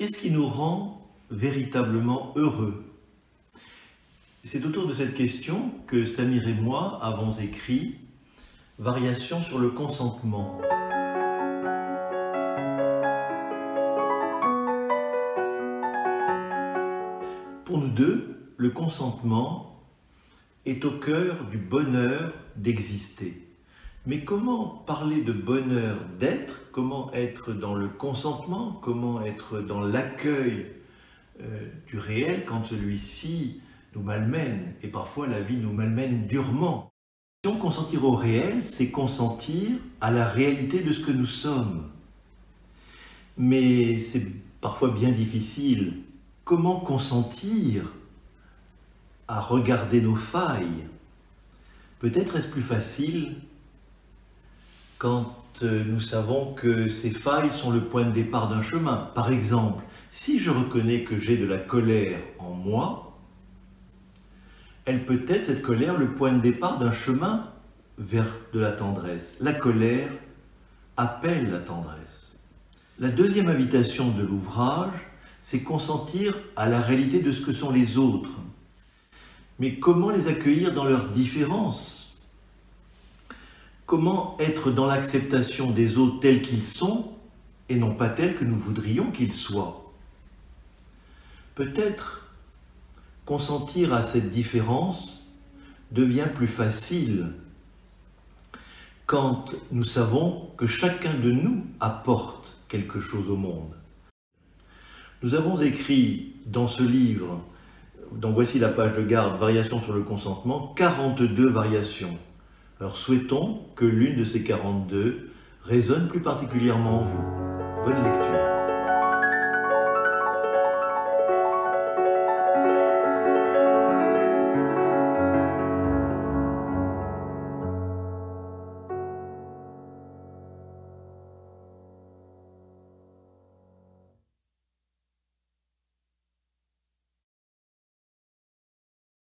Qu'est-ce qui nous rend véritablement heureux? C'est autour de cette question que Samir et moi avons écrit « Variations sur le consentement ». Pour nous deux, le consentement est au cœur du bonheur d'exister. Mais comment parler de bonheur d'être? Comment être dans le consentement? Comment être dans l'accueil du réel quand celui-ci nous malmène? Et parfois la vie nous malmène durement. Consentir au réel, c'est consentir à la réalité de ce que nous sommes. Mais c'est parfois bien difficile. Comment consentir à regarder nos failles? Peut-être est-ce plus facile quand nous savons que ces failles sont le point de départ d'un chemin. Par exemple, si je reconnais que j'ai de la colère en moi, elle peut être, cette colère, le point de départ d'un chemin vers de la tendresse. La colère appelle la tendresse. La deuxième invitation de l'ouvrage, c'est consentir à la réalité de ce que sont les autres. Mais comment les accueillir dans leurs différences? Comment être dans l'acceptation des autres tels qu'ils sont et non pas tels que nous voudrions qu'ils soient? Peut-être consentir à cette différence devient plus facile quand nous savons que chacun de nous apporte quelque chose au monde. Nous avons écrit dans ce livre, dont voici la page de garde, Variations sur le consentement, 42 variations. Alors souhaitons que l'une de ces 42 résonne plus particulièrement en vous. Bonne lecture.